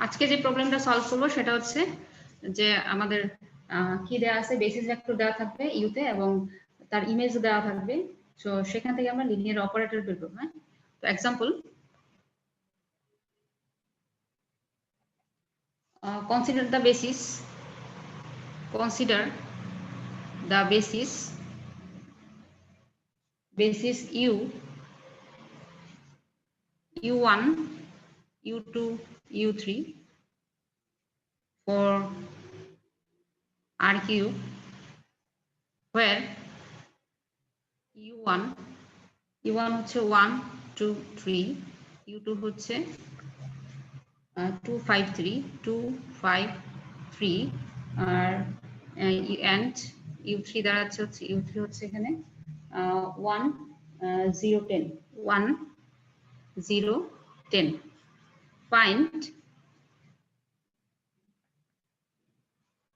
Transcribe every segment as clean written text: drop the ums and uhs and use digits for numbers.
আজকে যে প্রবলেমটা সলভ করবো সেটা হচ্ছে যে আমাদের কি দেওয়া আছে, বেসিস ভেক্টর দেওয়া থাকবে ইউতে এবং তার ইমেজ দেওয়া থাকবে। সো সেখান থেকে আমরা লিনিয়ার অপারেটর বের করব। হ্যাঁ, তো example, consider the basis u, u1, u2, u3 for r cube, where u1 হচ্ছে 1 2 3, u2 হচ্ছে 2 5 3 2 5 3 আর and u3 দাঁড়াচ্ছে হচ্ছে u3 হচ্ছে এখানে 1 0 10 1 0 10.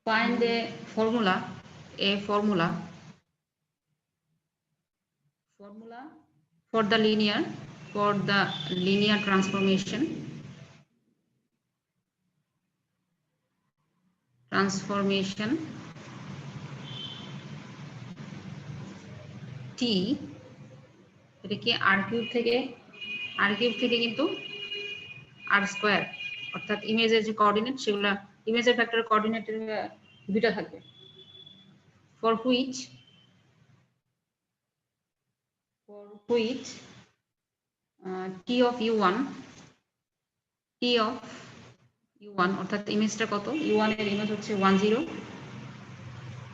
Find a formula for the linear transformation t, এটা কি r কিউব থেকে কিন্তু r স্কয়ার, অর্থাৎ ইমেজের যে কোঅর্ডিনেট সেগুলা ইমেজের ভেক্টরের কোঅর্ডিনেটের দুটো থাকবে। for which t of u1 অর্থাৎ ইমেজটা কত, u1 এর ইমেজ হচ্ছে 1 0,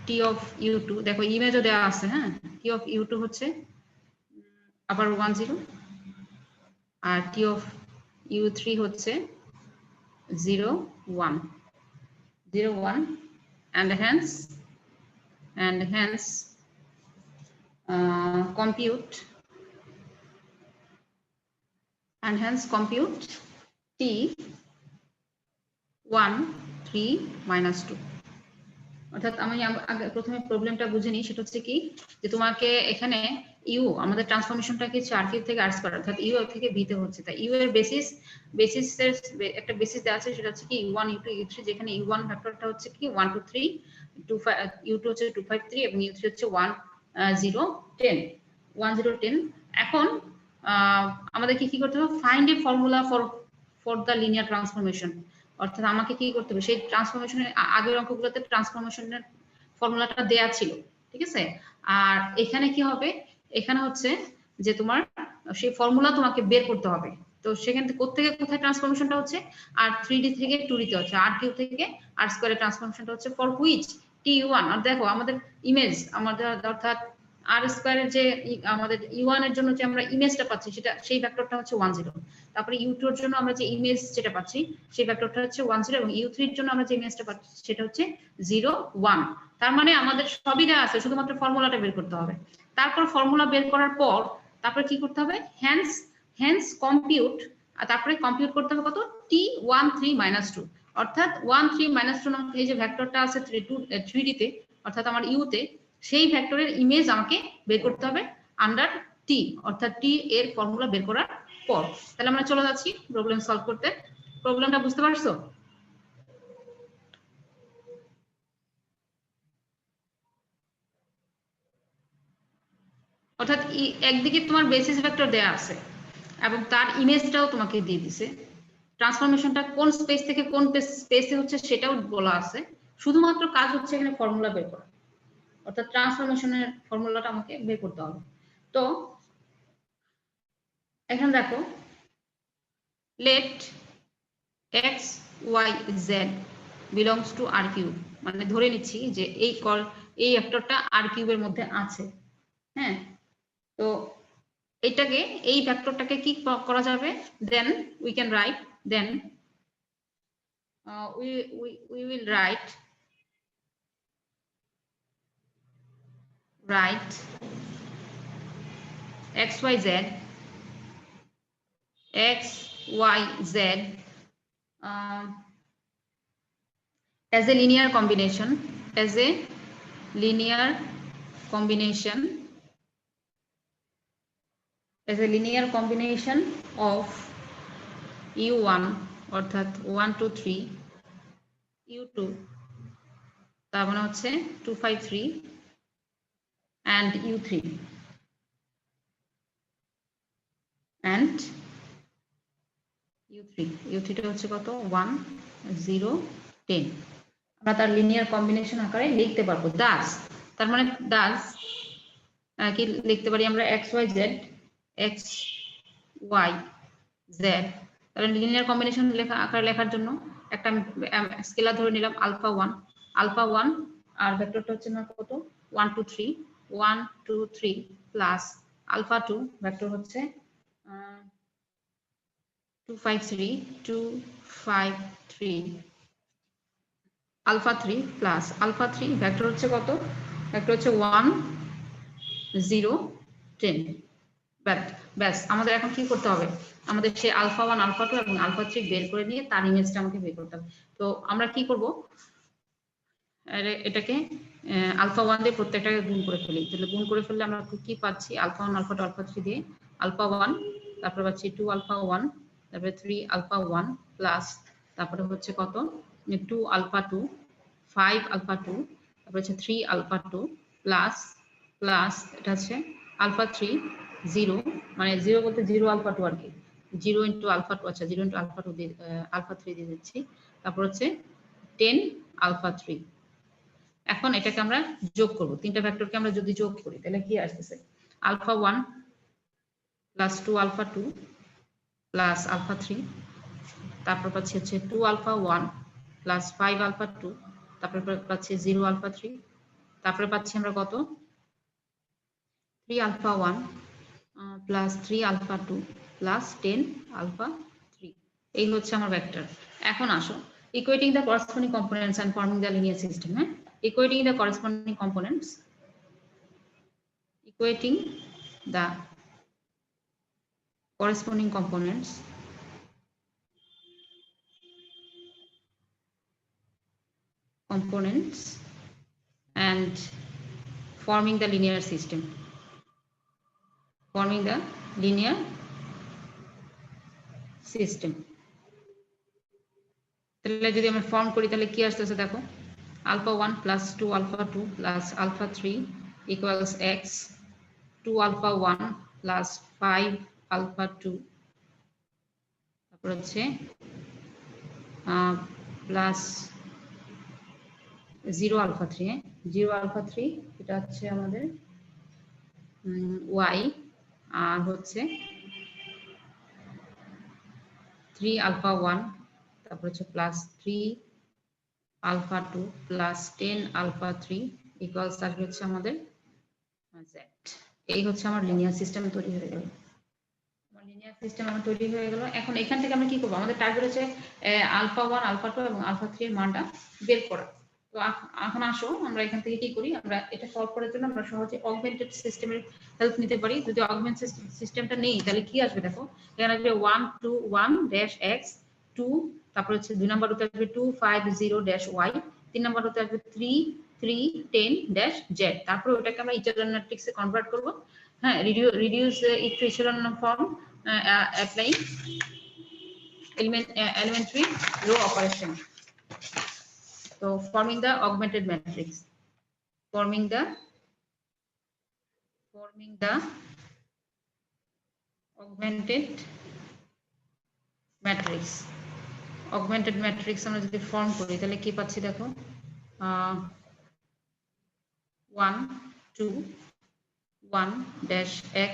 t of u2 দেখো ইমেজও দেওয়া আছে। হ্যাঁ, t of u2 হচ্ছে আবার 1 0 আর t of u3 হচ্ছে 0 1 and hence compute t 1 3 minus 2. অর্থাৎ আমি প্রথমে প্রবলেমটা বুঝে নিই, সেটা হচ্ছে কি যে তোমাকে এখানে ইউ আমাদের ট্রান্সফরমেশনটাকে r কিউব থেকে r স্কয়ার অর্থাৎ ইউ থেকে v তে হচ্ছে, তাই ইউ এর বেসিসের একটা বেসিস দেওয়া আছে, সেটা হচ্ছে কি u1 u2 u3, যেখানে u1 ভেক্টরটা হচ্ছে কি 1 2 3 2 5, u2 হচ্ছে 2 5 3 এবং u3 হচ্ছে 1 0 10 1 0 10। এখন আমাদের কি করতে হবে, find a formula for the linear transformation, অর্থাৎ আমাকে কি করতে হবে, সেই ট্রান্সফরমেশনের আগের অঙ্কগুলোতে ট্রান্সফরমেশনের ফর্মুলাটা দেয়া ছিল, ঠিক আছে। আর এখানে কি হবে, এখানে হচ্ছে যে তোমার সেই ফর্মুলা তোমাকে বের করতে হবে। তো সেখান থেকে কোত্থেকে কোথায় ট্রান্সফরমেশনটা হচ্ছে, আর 3D থেকে 2D তে হচ্ছে, r কিউব থেকে r স্কয়ারের ট্রান্সফরমেশনটা হচ্ছে ফর হুইচ t1। আর দেখো আমাদের ইমেজ আমাদের অর্থাৎ r স্কয়ারের যে আমাদের u1 এর জন্য যে আমরা ইমেজটা পাচ্ছি সেটা সেই ভেক্টরটা হচ্ছে 1 0, তারপরে u2 এর জন্য আমরা যে ইমেজ যেটা পাচ্ছি সেই ভেক্টরটা হচ্ছে 1 0 এবং u3 এর জন্য আমরা যে ইমেজটা পাচ্ছি সেটা হচ্ছে 0 1। তার মানে আমাদের সবই দেওয়া আছে, শুধুমাত্র ফর্মুলাটা বের করতে হবে। তারপর ফর্মুলা বের করার পর তারপরে কি করতে হবে, hence compute, আর তারপরে কম্পিউট করতে হবে কত, t 1 3 minus 2, অর্থাৎ 1 3 minus 2 নামক এই যে ভেক্টরটা আছে 3D তে অর্থাৎ আমার u তে, সেই ভেক্টরের ইমেজ আমাকে বের করতে হবে আন্ডার t, অর্থাৎ t এর ফর্মুলা বের করার পর। তাহলে আমরা চলে যাচ্ছি প্রবলেম সলভ করতে। প্রবলেমটা বুঝতে পারছো? অর্থাৎ একদিকে তোমার বেসিস ভেক্টর দেয়া আছে এবং তার ইমেজটাও তোমাকে দিয়ে দিছে, ট্রান্সফরমেশনটা কোন স্পেস থেকে কোন স্পেসে হচ্ছে সেটাও বলা আছে, শুধুমাত্র কাজ হচ্ছে এখানে ফর্মুলা বের করা, অর্থাৎ ট্রান্সফরমেশনের ফর্মুলাটা আমাকে বের করতে হবে। তো এখানে দেখো, let x y z belongs to r cube, মানে ধরে নিচ্ছি যে এই ভেক্টরটা r কিউবের মধ্যে আছে। হ্যাঁ, তো এটাকে এই ভেক্টরটাকে কি করা যাবে, then we can write, then we will write x y z as a linear combination as a linear combination of u1 অর্থাৎ 1 2 3 u2 তার মানে হচ্ছে 2 5 3 and u3 and u3 টা হচ্ছে কত 1 0 10 আমরা তার লিনিয়ার কম্বিনেশন আকারে লিখতে পারবো দাস তার মানে দাস কি লিখতে পারি আমরা x y z x y z তাহলে লিনিয়ার কম্বিনেশন লেখা আকারে লেখার জন্য একটা স্কেলার ধরে নিলাম আলফা 1 আর ভেক্টরটা হচ্ছে না কত 1 2 3 1 2 3 প্লাস আলফা 2 ভেক্টর হচ্ছে 2 5 3 2 5 3 আলফা 3 প্লাস আলফা 3 ভেক্টর হচ্ছে কত ভেক্টর হচ্ছে 1 0 10 ব্যাস আমাদের এখন কি করতে হবে আমাদের সেই আলফা 1 আলফা 2 এবং আলফা 3 বের করে নিয়ে তার ইমেজটা আমাকে বের করতে হবে তো আমরা কি করব এটাকে আলফা 1 দিয়ে প্রত্যেকটাকে গুণ করে ফেলি তাহলে গুণ করে ফেললে আমরা কি পাচ্ছি আলফা 1 আলফা 2 আলফা 3 দিয়ে আলফা 1 তারপরে পাচ্ছি 2 আলফা 1 তারপরে 3 আলফা 1 প্লাস তারপরে হচ্ছে কত 2 আলফা 2 5 আলফা 2 তারপরে হচ্ছে 3 আলফা 2 প্লাস প্লাস এটা হচ্ছে আলফা 3 0 মানে 0 বলতে 0 আলফা 2 আর কি 0 ইনটু আলফা 2 আচ্ছা 0 ইনটু আলফা 2 দিয়ে আলফা 3 দিয়ে দিচ্ছি তারপর হচ্ছে 10 আলফা 3 এখন এটাকে আমরা যোগ করব তিনটা ভেক্টরকে আমরা যদি যোগ করি তাহলে কি আসছে alpha 1 plus 2 alpha 2 plus alpha 3 তারপর পাচ্ছি হচ্ছে 2 আলফা 1 প্লাস 5 আলফা 2 তারপর পাচ্ছি 0 আলফা 3 তারপরে পাচ্ছি আমরা কত 3 alpha 1 plus 3 alpha 2 plus 10 alpha 3 এই হচ্ছে আমার ভেক্টর এখন আসো equating the corresponding components and forming the linear system equating the corresponding components equating the corresponding components and forming the linear system তাহলে যদি আমরা ফর্ম করি তাহলে কি আসছে দেখো alpha 1 plus 2 alpha 2 plus alpha 3 equals x 2 alpha 1 plus 5 alpha 2 তারপর হচ্ছে প্লাস 0 আলফা 3 0 আলফা 3 এটা হচ্ছে আমাদের y আর হচ্ছে 3 আলফা 1 তারপর হচ্ছে plus 3 alpha 2 plus 10 alpha 3 equals আসবে হচ্ছে আমাদের z এই হচ্ছে আমার লিনিয়ার সিস্টেম তৈরি হয়ে গেল আমার লিনিয়ার সিস্টেম আমার তৈরি হয়ে গেল এখন এখান থেকে আমরা কি করব আমাদের টার্গেট হচ্ছে আলফা 1 আলফা 2 এবং আলফা 3 এর মানটা বের করা তো এখন আসো আমরা এখান থেকে কি করি আমরা এটা সলভ করার জন্য আমরা সহজে অগমেন্টেড সিস্টেমের হেল্প নিতে পারি যদি অগমেন্টেড সিস্টেমটা নেই তাহলে কি আসবে দেখো এখানে আসবে 1 2 1 ড্যাশ x 2 তারপর হচ্ছে 2 নাম্বার হতে আসবে 2 5 0 ড্যাশ y 3 নাম্বার হতে আসবে 3 3 10 ড্যাশ z তারপর ওটাকে আমরা ইচেলন ম্যাট্রিক্সে কনভার্ট করব হ্যাঁ reduce it to echelon form applying elementary row operation so forming the augmented matrix forming the augmented matrix আমরা যদি ফর্ম করি তাহলে কি পাচ্ছি দেখো 1 2 1 ড্যাশ x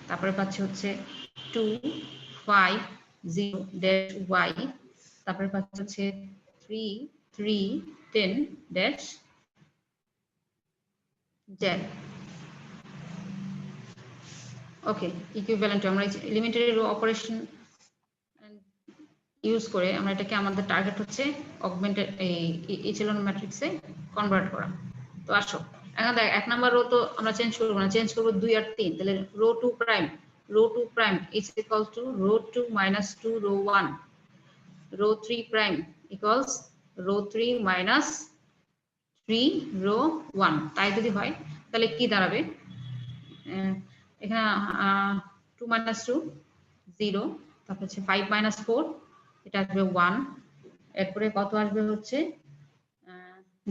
তারপরে পাচ্ছি হচ্ছে 2 5 0 ড্যাশ y তারপরে পাচ্ছি হচ্ছে 3 3 10 ড্যাশ z ওকে ইকুইভ্যালেন্ট আমরা এলিমেন্টারি রো অপারেশন ইউজ করে আমরা এটাকে আমাদের টার্গেট হচ্ছে অগমেন্টেড ইচেলন ম্যাট্রিক্সে কনভার্ট করা তো আসো এখন দেখ এক নাম্বার রো তো আমরা চেঞ্জ করব না চেঞ্জ করব 2 আর 3 তাহলে row 2 prime is equal to row 2 minus 2 row 1 row 3 prime equals row 3 minus 3 row 1 তাই যদি হয় তাহলে কি দাঁড়াবে এখানে 2 minus 2 0, তারপর হচ্ছে 5 minus 4 এটা আসবে 1, এরপরে কত আসবে হচ্ছে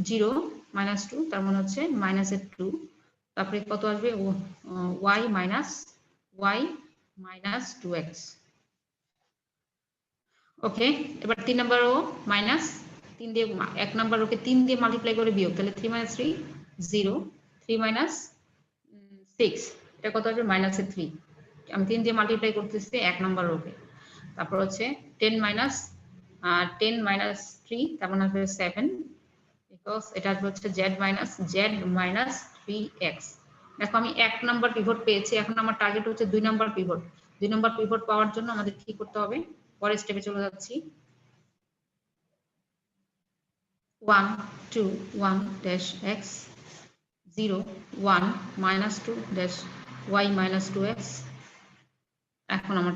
0 minus 2 তার মানে হচ্ছে -2, তারপরে কত আসবে y minus 2x। ওকে, এবার 3 নাম্বার রো মাইনাস 3 দিয়ে 1 নাম্বার রোকে 3 দিয়ে মাল্টিপ্লাই করে বিয়োগ, তাহলে 3 minus 3 0, 3 minus 6 এটা কত আসবে -3, আমি 3 দিয়ে মাল্টিপ্লাই করতেছি 1 নাম্বার রোকে, তারপর হচ্ছে 10 minus 3 তার মানে আসবে 7, বিকজ এটা আসবে হচ্ছে z minus 3x। দেখো আমি 1 নাম্বার পিভট পেয়েছি, এখন আমার টার্গেট হচ্ছে 2 নাম্বার পিভট। 2 নাম্বার পিভট পাওয়ার জন্য আমাদের কি করতে হবে, পরের স্টেপে চলে যাচ্ছি। 1 2 1 dash x 0 1 minus 2 dash y minus 2x। এখন আমার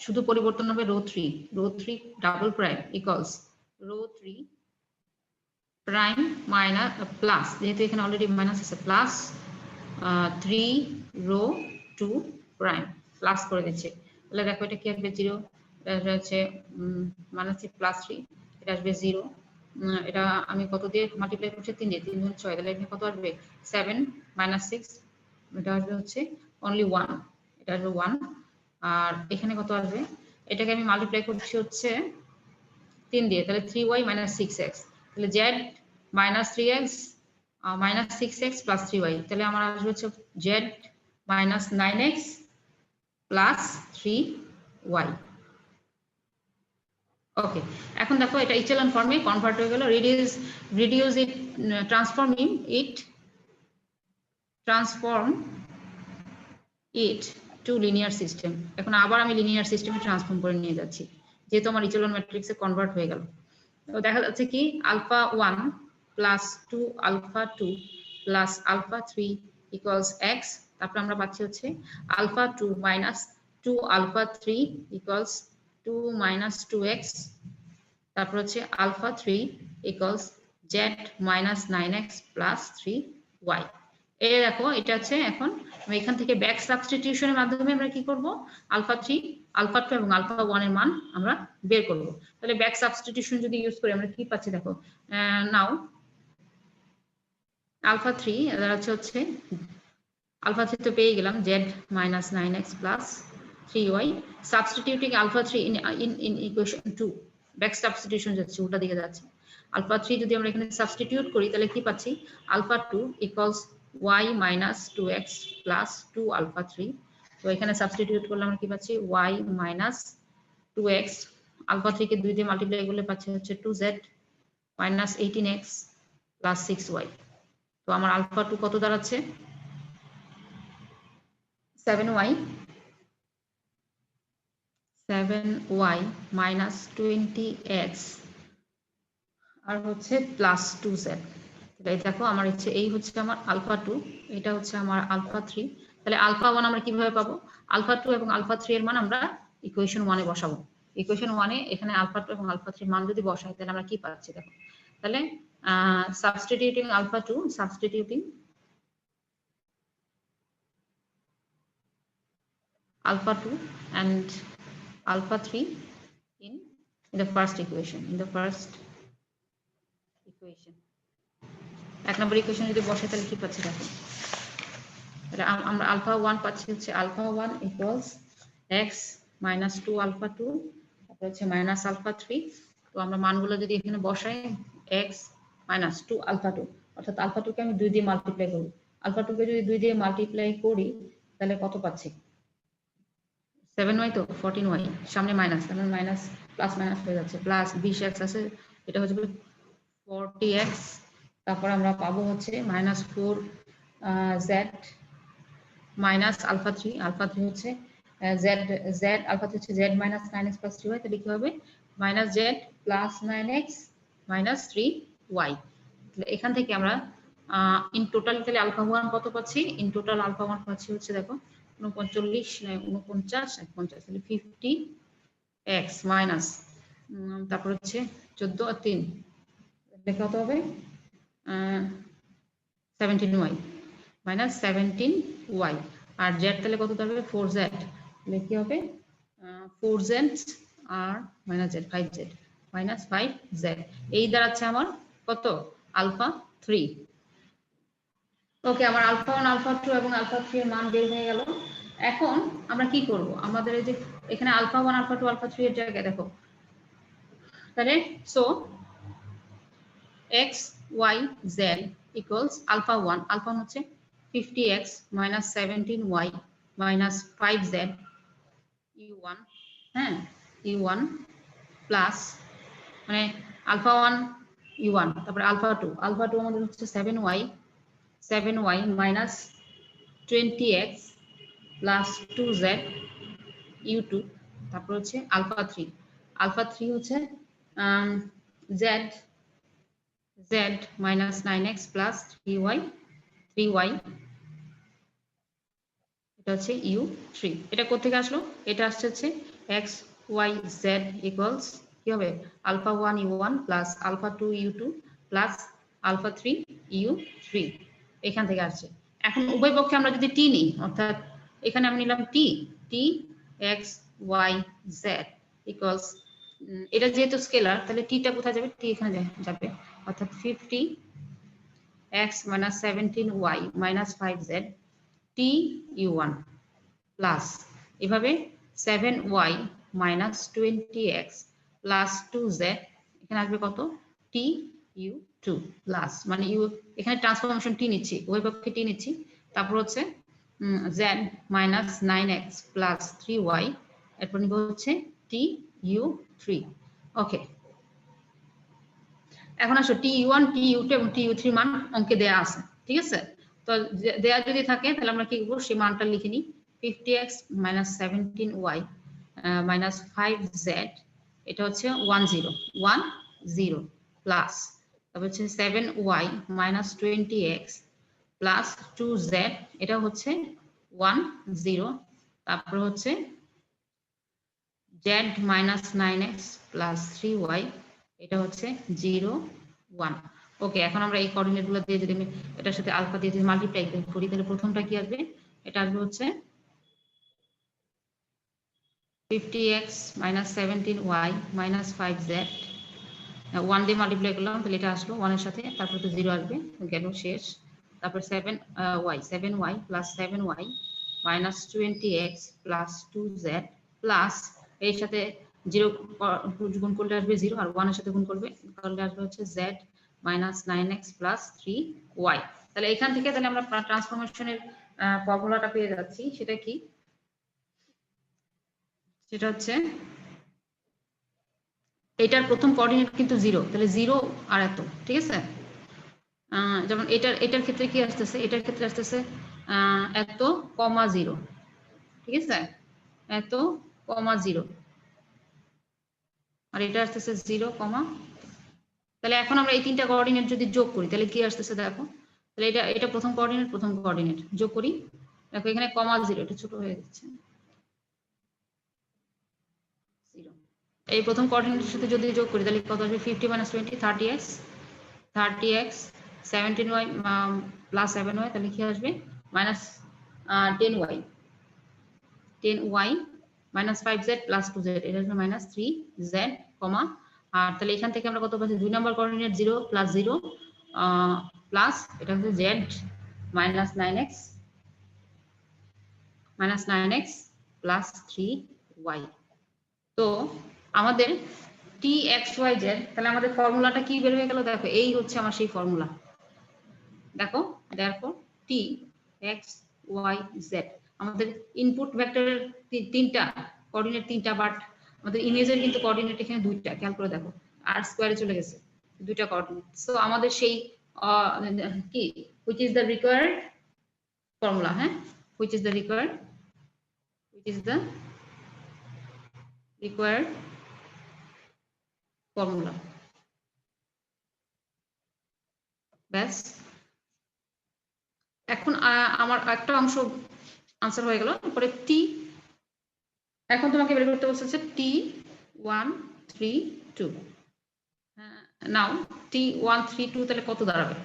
শুধু পরিবর্তন হবে row 3 double prime equals row 3 prime minus plus, যেহেতু এখানে অলরেডি মাইনাস আছে, প্লাস 3 রো 2 প্রাইম প্লাস করে দিচ্ছে, তাহলে দেখো এটা কি আসবে 0, এটা হচ্ছে -3 প্লাস 3 এটা আসবে 0, এটা আমি কত দিয়ে মাল্টিপ্লাই করছি 3 দিয়ে, 3 গুণ 6, তাহলে এখানে কত আসবে 7 minus 6 এটা আসবে হচ্ছে অনলি 1, এটা আসবে 1, আর এখানে কত আসবে, এটাকে আমি মাল্টিপ্লাই করছি হচ্ছে 3 দিয়ে, তাহলে 3y minus 6x, তাহলে z minus 3x minus 6x plus 3y, তাহলে আমার আসবে হচ্ছে z minus 9x plus 3y। ওকে, এখন দেখো এটা ইচেলন ফর্মে কনভার্ট হয়ে গেল, রিডিউস ইট ট্রান্সফর্ম ইট টু লিনিয়ার সিস্টেম। এখন আবার আমি লিনিয়ার সিস্টেমে ট্রান্সফর্ম করে নিয়ে যাচ্ছি, যেহেতু আমার ইচেলন ম্যাট্রিক্সে কনভার্ট হয়ে গেল। তো দেখা যাচ্ছে কি alpha 1 plus 2 alpha 2 plus alpha 3 equals x, তারপর আমরা পাচ্ছি হচ্ছে alpha 2 minus 2 alpha 3 equals 2 minus 2x, তারপর হচ্ছে alpha 3 equals z minus 9x plus 3y। এই দেখো এটা হচ্ছে, এখন আমি এখান থেকে ব্যাক সাবস্টিটিউশনের মাধ্যমে আমরা কি করব, আলফা 3 আলফা 2 এবং আলফা 1 এর মান আমরা বের করব। তাহলে ব্যাক সাবস্টিটিউশন যদি ইউজ করি আমরা কি পাচ্ছি দেখো, নাও আলফা 3 এর হচ্ছে আলফা 3 তো পেয়ে গেলাম z minus 9x plus 3y, substituting alpha 3 in equation 2, back substitution যাচ্ছে, উল্টা দিকে যাচ্ছে। আলফা 3 যদি আমরা এখানে সাবস্টিটিউট করি তাহলে কি পাচ্ছি, alpha 2 equals y minus 2x plus 2 alpha 3, তো এখানে সাবস্টিটিউট করলে আমরা কি পাচ্ছি y minus 2x, আলফা 3 কে 2 দিয়ে মাল্টিপ্লাই করলে পাচ্ছি হচ্ছে 2z minus 18x plus 6y। তো আমার আলফা 2 কত দাঁড়াচ্ছে 7y minus 20x আর হচ্ছে প্লাস 2z। তাহলে দেখো আমার হচ্ছে এই হচ্ছে আমার আলফা 2, এটা হচ্ছে আমার আলফা 3, তাহলে আলফা 1 আমরা কিভাবে পাবো, আলফা 2 এবং আলফা 3 এর মান আমরা ইকুয়েশন 1 এ বসাবো। ইকুয়েশন 1 এ এখানে আলফা 2 এবং আলফা 3 এর মান যদি বসাই তাহলে আমরা কি পাচ্ছি দেখো, তাহলে substituting alpha 2 substituting alpha 2 and alpha 3 in the first equation, এক নম্বর ইকুয়েশন যদি বসে তাহলে কি পাচ্ছি দেখো, আমরা আলফা 1 পাচ্ছি হচ্ছে alpha 1 equals x minus 2 alpha 2, তারপর হচ্ছে মাইনাস আলফা 3, তো আমরা মানগুলো যদি এখানে বসাই x minus 2 আলফা 2, অর্থাৎ আলফা 2 কে আমি 2 দিয়ে মাল্টিপ্লাই করব, আলফা 2 কে যদি 2 দিয়ে মাল্টিপ্লাই করি তাহলে কত পাচ্ছি 7y, তো 14y, সামনে মাইনাস, তার মানে মাইনাস প্লাস মাইনাস হয়ে যাচ্ছে, প্লাস 20x আছে, এটা হচ্ছে 40x, তারপর আমরা পাবো হচ্ছে মাইনাস 4z মাইনাস আলফা 3 হচ্ছে z আলফা 3 হচ্ছে z minus 9x plus 3y, তাহলে কি হবে minus z plus 9x minus 3y। তাহলে এখান থেকে আমরা ইন টোটাল তাহলে আলফা 1 কত পাচ্ছি, ইন টোটাল আলফা 1 পাচ্ছি হচ্ছে দেখো 49 তাহলে 50x মাইনাস, তারপর হচ্ছে 14 আর 3 কত হবে 17y মাইনাস 17y, আর z তাহলে কত হবে 4z তাহলে কি হবে 4z আর minus z 5z minus 5z এই দাঁড়াচ্ছে আমার কত আলফা 3। ওকে, আমার আলফা 1 আলফা 2 এবং আলফা 3 এর মান বের হয়ে গেল। এখন আমরা কি করব, আমাদের এই যে এখানে আলফা 1 আলফা 2 আলফা 3 এর জায়গায় দেখো, তাহলে so x y z equals alpha 1, alpha 1 হচ্ছে 50x minus 17y minus 5z u1, হ্যাঁ u1 প্লাস মানে আলফা 1 u1, তারপরে আলফা 2 আমাদের হচ্ছে 7y minus 20x plus 2z u2, তারপর হচ্ছে আলফা 3 হচ্ছে z minus 9x plus 3y এটা হচ্ছে u3। এটা কোথেকে আসলো, এটা আসছে হচ্ছে x y z ইকুয়ালস কি হবে alpha 1 u1 plus alpha 2 u2 plus alpha 3 u3, এখান থেকে আসছে। এখন উভয় পক্ষে আমরা যদি t নিই, অর্থাৎ এখানে আমি নিলাম t x y z equals, এটা যেহেতু স্কেলার তাহলে t টা কোথায় যাবে, t এখানে যাবে, অর্থাৎ 50x minus 17y minus 5z t u1 plus এভাবে 7y minus 20x plus 2z এখানে আসবে কত t u2 প্লাস মানে u এখানে ট্রান্সফরমেশন t নিচ্ছি, উভয় পক্ষে t নিচ্ছি, তারপর হচ্ছে z minus 9x plus 3y এরপর নিব হচ্ছে t u3। ওকে, এখন আসো t u1 t u2 এবং t u3 মান অঙ্কে দেয়া আছে, ঠিক আছে। তো দেয়া যদি থাকে তাহলে আমরা কি করব, সেই মানটা লিখে নিই, 50x minus 17y minus 5z এটা হচ্ছে 10 প্লাস তারপর হচ্ছে 7y minus 20x plus 2z এটা হচ্ছে 10, তারপর হচ্ছে z minus 9x plus 3y এটা হচ্ছে 0 1। ওকে, এখন আমরা এই কোঅর্ডিনেট গুলো দিয়ে যদি আমি এটার সাথে আলফা দিয়ে যদি মাল্টিপ্লাই করি তাহলে প্রথমটা কি আসবে, এটা আসবে হচ্ছে 50x minus 17y minus 5z 1 দিয়ে মাল্টিপ্লাই করলাম তাহলে এটা আসলো 1 এর সাথে, তারপর তো 0 আসবে, গেল শেষ। তারপর 7y plus 7y minus 20x plus 2z plus এর সাথে 0 গুণ করলে আসবে 0 আর 1 এর সাথে গুণ করলে আসবে হচ্ছে z minus 9x plus 3y। তাহলে এখান থেকে তাহলে আমরা ট্রান্সফরমেশনের ফর্মুলাটা পেয়ে যাচ্ছি, সেটা কি, সেটা হচ্ছে এটার প্রথম কোঅর্ডিনেট কিন্তু 0, তাহলে 0 আর এত, ঠিক আছে। যেমন এটার ক্ষেত্রে কি আসতেছে, এটার ক্ষেত্রে আসতেছে এত কমা 0, ঠিক আছে, এত কমা 0, আর এটা আসতেছে 0 কমা। তাহলে এখন আমরা এই তিনটা কোঅর্ডিনেট যদি যোগ করি তাহলে কি আসতেছে দেখো, তাহলে এটা প্রথম কোঅর্ডিনেট যোগ করি, দেখো এখানে কমা 0, এটা ছোট হয়ে যাচ্ছে 0, এই প্রথম কোঅর্ডিনেটের সাথে যদি যোগ করি তাহলে কত আসবে 50 minus 20 30x 17y plus 7y তাহলে কি আসবে minus 10y minus 5z plus 2z এটা আসবে minus 3z কমা, আর তাহলে এখান থেকে আমরা কত পাচ্ছি, 2 নম্বর কোঅর্ডিনেট 0 plus 0 প্লাস এটা হচ্ছে z minus 9x plus 3y। তো আমাদের txyz, তাহলে আমাদের ফর্মুলাটা কি বের হয়ে গেল, দেখো এই হচ্ছে আমার সেই ফর্মুলা, দেখো therefore txyz আমাদের ইনপুট ভেক্টরের তিনটা কোঅর্ডিনেট তিনটা, বাট আমাদের ইমেজের কিন্তু কোঅর্ডিনেট এখানে দুইটা, খেয়াল করে দেখো আর স্কয়ারে চলে গেছে দুইটা কোঅর্ডিনেট। সো আমাদের সেই কি which is the required formula, হ্যাঁ which is the required formula, ব্যাস। এখন আমার একটা অংশ আনসার হয়ে গেল, পরে টি, এখন তোমাকে বের করতে বলছে T132, নাও T132 তাহলে কত দাঁড়াবে,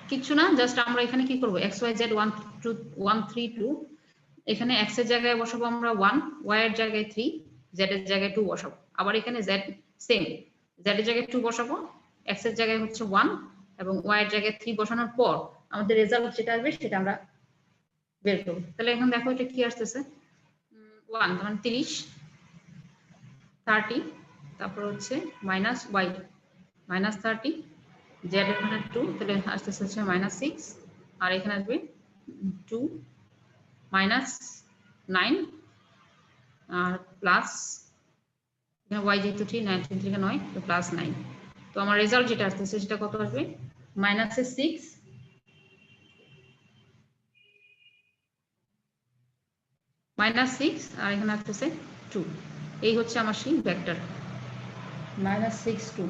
কিচ্ছু না, জাস্ট আমরা এখানে কি করব xyz 132 এখানে x এর জায়গায় বসাবো আমরা 1, y এর জায়গায় 3, z এর জায়গায় 2 বসাবো। আবার এখানে z সেম, z এর জায়গায় 2 বসাবো, x এর জায়গায় হচ্ছে 1 এবং y এর জায়গায় 3 বসানোর পর আমাদের রেজাল্ট যেটা আসবে সেটা আমরা বের করব। তাহলে এখন দেখো এটা কি আসতেছে, 1 মানে 30, 30, তারপর হচ্ছে মাইনাস y মাইনাস 30, z এখানে 2, তাহলে আসতেছে হচ্ছে মাইনাস 6, আর এখানে আসবে 2 মাইনাস 9 আর প্লাস y যেহেতু 3, 9 থেকে 9 তো প্লাস 9। তো আমার রেজাল্ট যেটা আসতেছে সেটা কত আসবে, মাইনাসে 6 মাইনাস 6 আর এখানে আসতেছে 2। এই হচ্ছে আমার সেই ভেক্টর মাইনাস 6 2।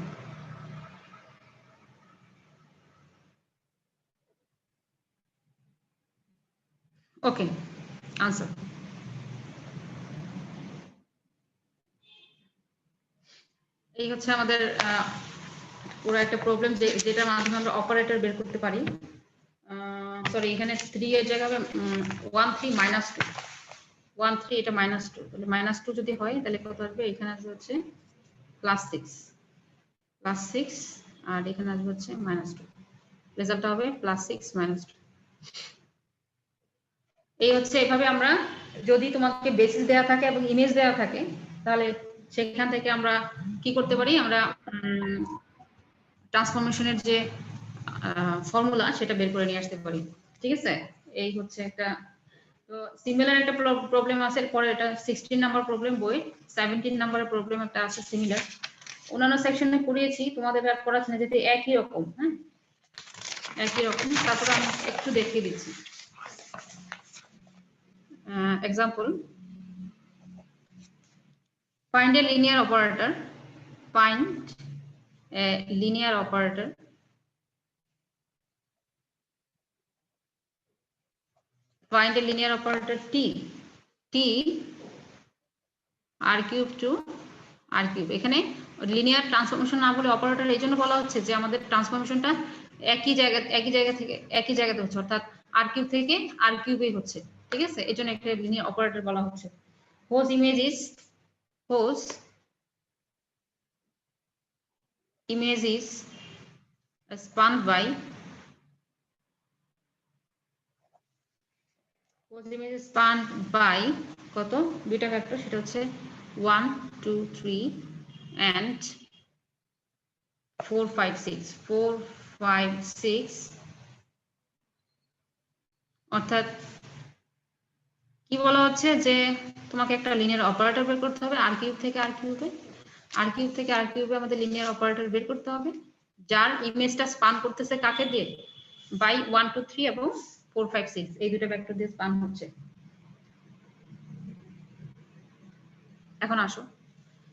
ওকে, আনসার। এই হচ্ছে আমাদের পুরো একটা প্রবলেম যেটার মাধ্যমে আমরা অপারেটর বের করতে পারি। সরি, এখানে 3 এর জায়গায় 1 3 মাইনাস 2, 1 3 এটা মাইনাস 2, তাহলে মাইনাস 2 যদি হয় তাহলে কত আসবে, এখানে আসবে হচ্ছে প্লাস 6 আর এখানে আসবে হচ্ছে মাইনাস 2, রেজাল্টটা হবে প্লাস 6 মাইনাস 2। এই হচ্ছে এভাবে আমরা, যদি তোমাকে বেসিস দেওয়া থাকে এবং ইমেজ দেওয়া থাকে তাহলে সেখান থেকে আমরা কি করতে পারি, আমরা ট্রান্সফরমেশনের যে ফর্মুলা সেটা বের করে নিয়ে আসতে পারি। ঠিক আছে, এই হচ্ছে একটা, তো সিমিলার একটা প্রবলেম আছে পরে, এটা 16 নাম্বার প্রবলেম বই, 17 নাম্বারের প্রবলেম একটা আছে সিমিলার, অন্যান্য সেকশনে করিয়েছি, তোমাদের আর করাচ্ছি না, যেতে একই রকম। হ্যাঁ, একই রকম। তারপর আমি একটু দেখিয়ে দিচ্ছি example. Find a linear operator. Find a linear operator. Find a linear operator t. T r cube to r cube. এখানে লিনিয়ার ট্রান্সফরমেশন না বলে অপারেটর এই জন্য বলা হচ্ছে যে আমাদের ট্রান্সফরমেশনটা একই জায়গাতে হচ্ছে, অর্থাৎ r কিউব থেকে r কিউবেই হচ্ছে। ঠিক আছে, এই জন্য একটা লিনিয়ার অপারেটর বলা হচ্ছে। Whose image is spanned by কত দুইটা ভেক্টর, সেটা হচ্ছে 1 2 3 and 4 5 6, অর্থাৎ কি বলা হচ্ছে যে তোমাকে একটা লিনিয়ার অপারেটর বের করতে হবে r কিউব থেকে r কিউবে আমাদের লিনিয়ার অপারেটর বের করতে হবে, যার ইমেজটা স্পান করতেছে কাকে দিয়ে, বাই 1 2 3 এবং 4 5 6, এই দুটো ভেক্টর দিয়ে স্পান হচ্ছে। এখন আসো,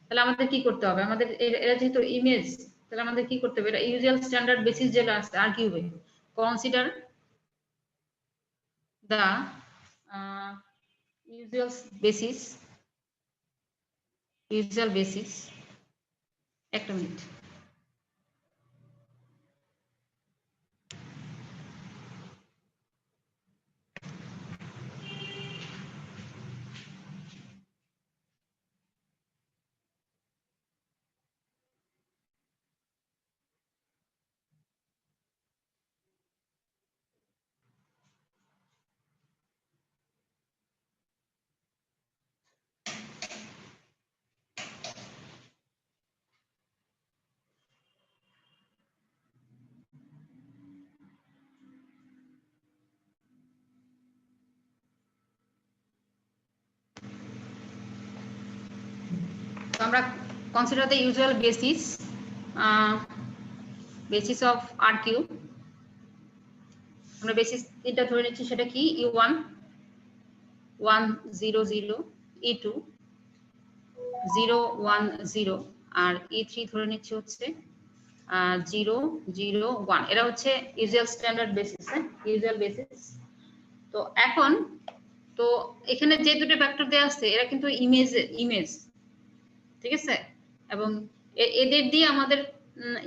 তাহলে আমাদের কি করতে হবে, আমাদের এরা যেহেতু ইমেজ, তাহলে আমাদের কি করতে হবে, এটা ইউজুয়াল স্ট্যান্ডার্ড বেসিস যেটা আছে আর কিউবে, কনসিডার দা usual basis, একটা মিনিট। আমরা consider the usual basis of R cube. আমরা বেসিস তিনটা ধরে নিচ্ছি, সেটা কি, e1 1 0 0, e2 0 1 0 আর e3 ধরে নিচ্ছি হচ্ছে 0 0 1। এরা হচ্ছে ইউজুয়াল স্ট্যান্ডার্ড বেসিস। হ্যাঁ, ইউজুয়াল বেসিস। তো এখন তো এখানে যে দুটো ভেক্টর দেয়া আছে এরা কিন্তু ইমেজ, ঠিক আছে, এবং এদের দিয়ে আমাদের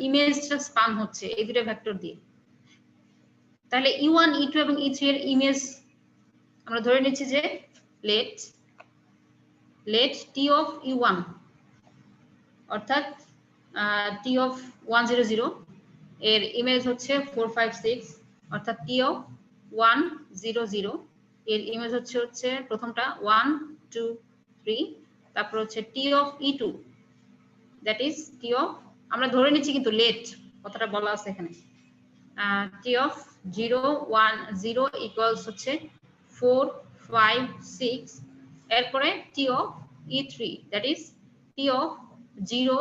ইমেজটা স্পান হচ্ছে এই দুটো ভেক্টর দিয়ে। তাহলে e1 e2 এবং e3 এর ইমেজ আমরা ধরে নিচ্ছি যে let t of u1 অর্থাৎ t of 100 এর ইমেজ হচ্ছে 456 অর্থাৎ t of 100 এর ইমেজ হচ্ছে প্রথমটা 1 2 3 তারপর হচ্ছে t of e2 that is t of আমরা ধরে নিচ্ছি কিন্তু লেট কথাটা বলা আছে এখানে t of 0 1 0 ইকুয়ালস হচ্ছে 4 5 6 এরপরে t of e3 that is t of 0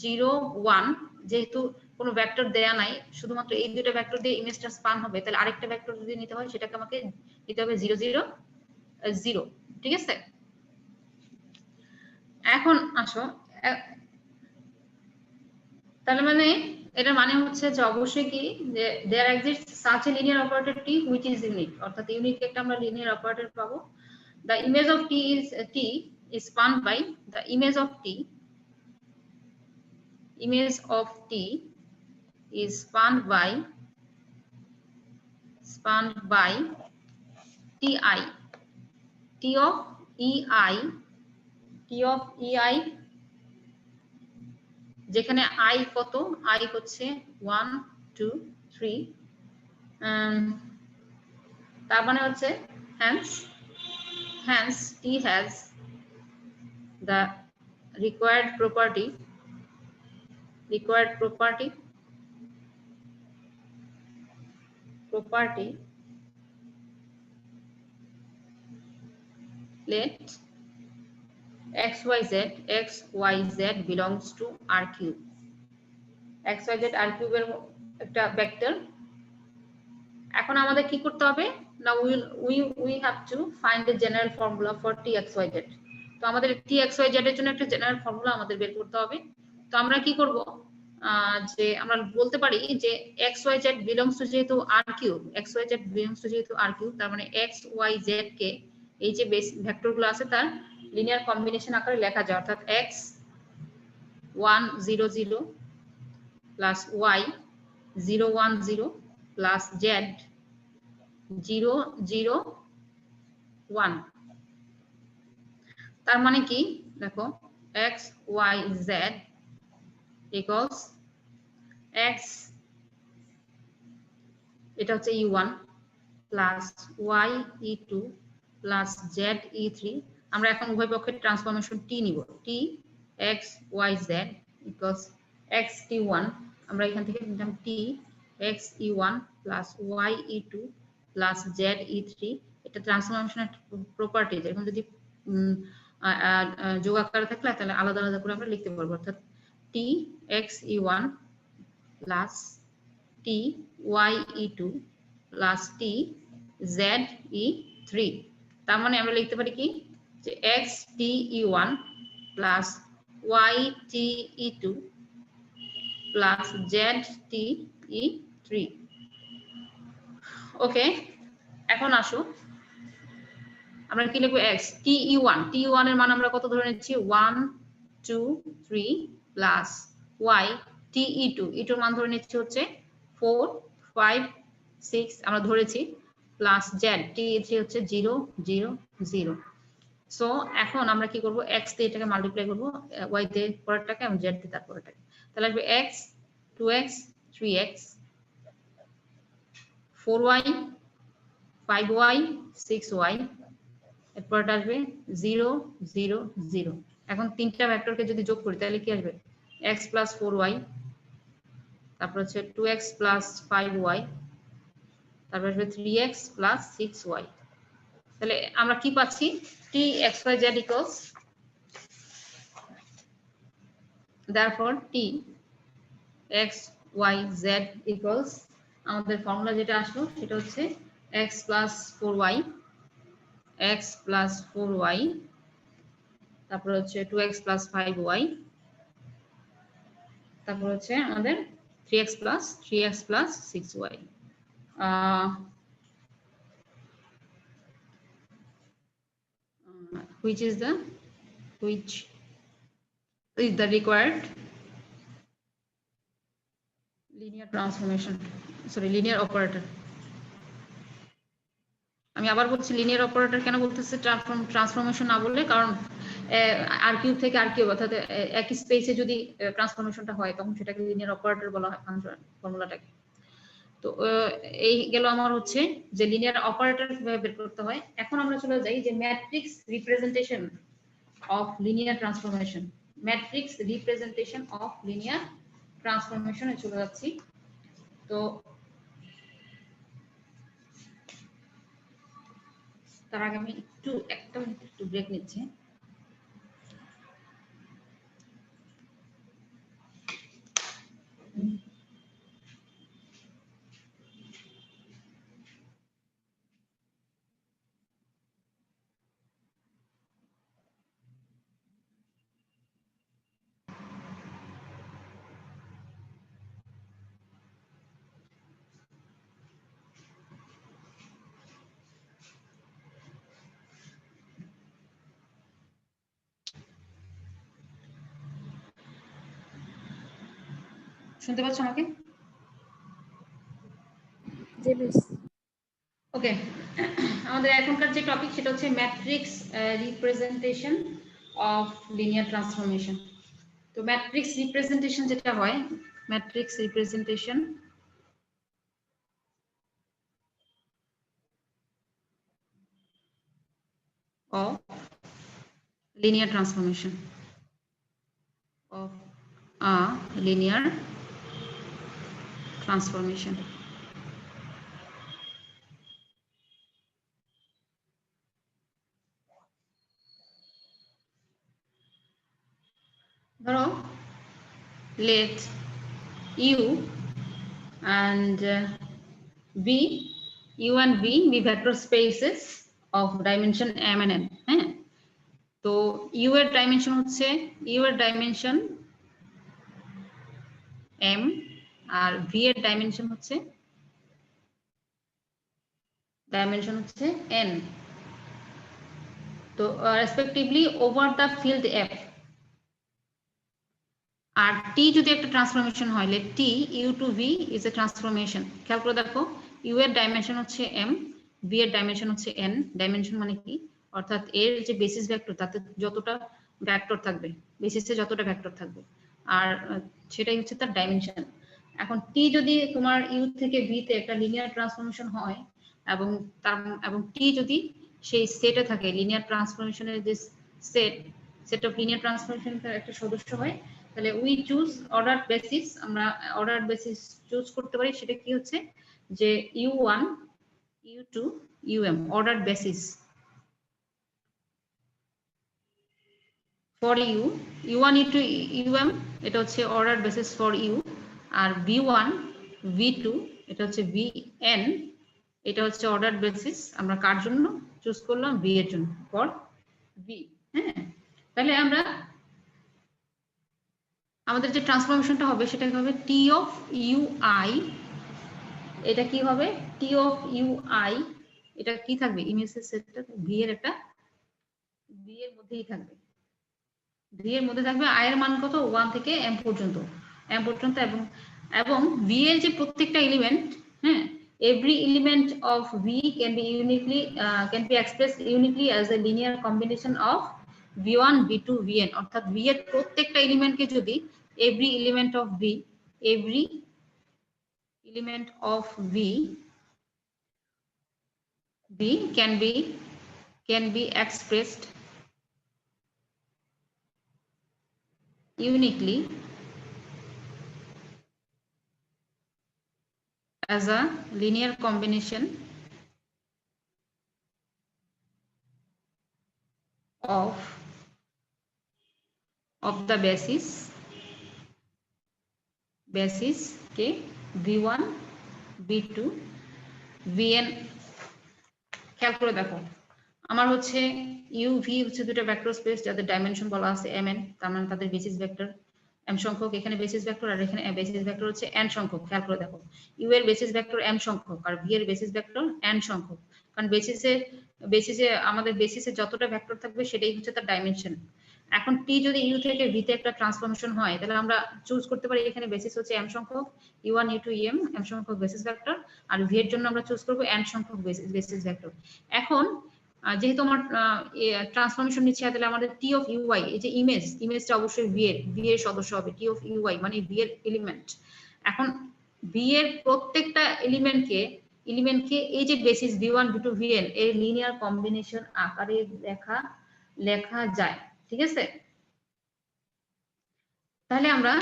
0 1 যেহেতু কোনো ভেক্টর দেয়া নাই শুধুমাত্র এই দুটো ভেক্টর দিয়ে ইমেজটা স্পান হবে তাহলে আরেকটা ভেক্টর যদি নিতে হয় সেটাকে আমাকে নিতে হবে 0 0 0 ঠিক আছে এখন আসো তাহলে মানে এটার মানে হচ্ছে যে অবশ্যই কি যে there exist such a linear operator t which is unique অর্থাৎ ইউনিক একটা আমরা লিনিয়ার অপারেটর পাবো the image of t is spanned by the image of t is spanned by ti t of ei যেখানে i কত i হচ্ছে 1 2 3 তার মানে হচ্ছে hence t has the required property let xyz belongs to r3 xyz r3 এর একটা vector এখন আমাদের কি করতে হবে now we have to find the general formula for txyz তো আমাদের txyz এর জন্য একটা জেনারেল ফর্মুলা আমাদের বের করতে হবে তো আমরা কি করব যে আমরা বলতে পারি যে xyz belongs to যেহেতু r3 xyz belongs to যেহেতু r3 তার মানে xyz কে এই যে বেস ভেক্টরগুলো আছে তার লিনিয়ার কম্বিনেশন আকারে লেখা যায় অর্থাৎ x 1 0 0 plus y 0 1 0 plus z 0 0 1 তার মানে কি দেখো x y z equals x এটা হচ্ছে e1 plus y e2 plus z e3 আমরা এখন উভয় পক্ষের ট্রান্সফরমেশন t নিব t x y z equals x t1 আমরা এখান থেকে নিলাম t x e1 plus y e2 plus z e3 এটা ট্রান্সফরমেশনের প্রপার্টি এরকম যদি যোগ আকারে থাকলে তাহলে আলাদা আলাদা করে আমরা লিখতে পারবো অর্থাৎ t x e1 plus t y e2 plus t z e3 তার মানে আমরা লিখতে পারি কি যে x t e1 plus y t e2 plus z t e3 ওকে এখন আসো আমরা কি লিখব x t e1 এর মান আমরা কত ধরে নিচ্ছি 1 2 3 plus y t e2 এর মান ধরে নিচ্ছি হচ্ছে 4 5 6 আমরা ধরেছি প্লাস z t e3 হচ্ছে 0 0 0 সো এখন আমরা কি করব x দিয়ে এটাকে মাল্টিপ্লাই করব y দিয়ে পরেরটাকে এবং z দিয়ে তারপরেরটাকে তাহলে আসবে x 2x 3x 4y 5y 6y এরপরটা আসবে 0 0 0 এখন তিনটা ভেক্টরকে যদি যোগ করি তাহলে কি আসবে x + 4y তারপর হচ্ছে 2x + 5y তারপর আসবে 3x + 6y তাহলে আমরা কি পাচ্ছি t x y z equals therefore t x y z equals আমাদের ফর্মুলা যেটা আসলো সেটা হচ্ছে x + 4y x + 4y তারপর হচ্ছে 2x + 5y তারপর হচ্ছে আমাদের 3x + 6y which is the required linear transformation linear operator আমি আবার বলছি লিনিয়ার অপারেটর কেন বলতেছে ট্রান্সফরমেশন না বললে, কারণ আর কিউব থেকে আর কিউব অর্থাৎ একই স্পেসে যদি ট্রান্সফরমেশনটা হয় তখন সেটাকে লিনিয়ার অপারেটর বলা হয় ফর্মুলাটাকে। তো এই গেল আমার হচ্ছে যে লিনিয়ার অপারেটর কিভাবে বের করতে হয়। এখন আমরা চলে যাই যে matrix representation of linear transformation. Matrix representation of linear ট্রান্সফরমেশনে চলে যাচ্ছি। তো তার আগে আমি একটু ব্রেক নিচ্ছি। শুনতে পাচ্ছ আমাকে? জি মিস। ওকে, আমাদের এখনকার যে টপিক সেটা হচ্ছে matrix representation of linear transformation. তো ম্যাট্রিক্স রিপ্রেজেন্টেশন যেটা হয়, matrix representation of linear transformation of a linear transformation. ধরো let u and v, u and v be vector spaces of dimension m and n. হ্যাঁ, তো u এর dimension হচ্ছে m আর v এর ডাইমেনশন হচ্ছে n, তো respectively over the field f। আর t যদি একটা ট্রান্সফরমেশন হয়, let t u to v is a transformation। খেয়াল করে দেখো, u এর ডাইমেনশন হচ্ছে m, v এর ডাইমেনশন হচ্ছে n। ডাইমেনশন মানে কি, অর্থাৎ এর যে বেসিস ভেক্টর তাতে যতটা ভেক্টর থাকবে, বেসিসে যতটা ভেক্টর থাকবে, আর সেটাই হচ্ছে তার ডাইমেনশন। এখন t যদি তোমার u থেকে v তে একটা লিনিয়ার ট্রান্সফরমেশন হয় এবং t যদি সেই সেটে থাকে, লিনিয়ার ট্রান্সফরমেশনের যে সেট অফ লিনিয়ার ট্রান্সফরমেশনের একটা সদস্য হয়, তাহলে উই চুজ অর্ডার বেসিস। আমরা অর্ডার বেসিস চুজ করতে পারি, সেটা কি হচ্ছে যে u1 u2 um order basis for u1 u2 um এটা হচ্ছে অর্ডার বেসিস ফর u, আর v1 v2 এটা হচ্ছে vn, এটা হচ্ছে অর্ডার বেসিস আমরা কার জন্য চুজ করলাম, v এর জন্য, ফর v। হ্যাঁ, তাহলে আমাদের যে ট্রান্সফরমেশনটা হবে সেটা হবে t of ui, এটা কি হবে t of ui, এটা কি থাকবে, ইমেজের সেটটা v এর একটা v এর মধ্যেই থাকবে, v এর মধ্যে থাকবে। i এর মান কত, 1 থেকে m পর্যন্ত এবং v এর যে প্রত্যেকটা এলিমেন্ট, হ্যাঁ, every element of v can be expressed uniquely as a linear combination of v1 v2 vn। অর্থাৎ v এর প্রত্যেকটা এলিমেন্টকে যদি every element of v can be expressed uniquely as a linear combination of the basis के v1 v2 vn। খেয়াল করে দেখো, আমার হচ্ছে u v হচ্ছে দুটো ভেক্টর স্পেস যাদের ডাইমেনশন বলা আছে mn, তার মানে তাদের বেসিস ভেক্টর m সংখ্যক, এখানে বেসিস ভেক্টর আর এখানে বেসিস ভেক্টর হচ্ছে n সংখ্যক। খেয়াল করে দেখো, u এর বেসিস ভেক্টর m সংখ্যক আর v এর বেসিস ভেক্টর n সংখ্যক, কারণ বেসিসে আমাদের বেসিসে যতটা ভেক্টর থাকবে সেটাই হচ্ছে তার ডাইমেনশন। এখন টি যদি ইউ থেকে ভিতে একটা ট্রান্সফরমেশন হয় তাহলে আমরা চুজ করতে পারি এখানে বেসিস হচ্ছে m সংখ্যক u1 u2 em m সংখ্যক বেসিস ভেক্টর আর v এর জন্য আমরা চুজ করব n সংখ্যক বেসিস ভেক্টর। এখন যেহেতু আমার ট্রান্সফরমেশন নিচ্ছে তাহলে আমাদের টি অফ ইউআই এই যে ইমেজটা অবশ্যই ভি এর সদস্য হবে টি অফ ইউআই মানে ভি এর এলিমেন্ট। এখন ভি এর প্রত্যেকটা এলিমেন্টকে এই যে বেসিস v1 v2 vn এর লিনিয়ার কম্বিনেশন আকারে লেখা যায়, ঠিক আছে? তাহলে আমরা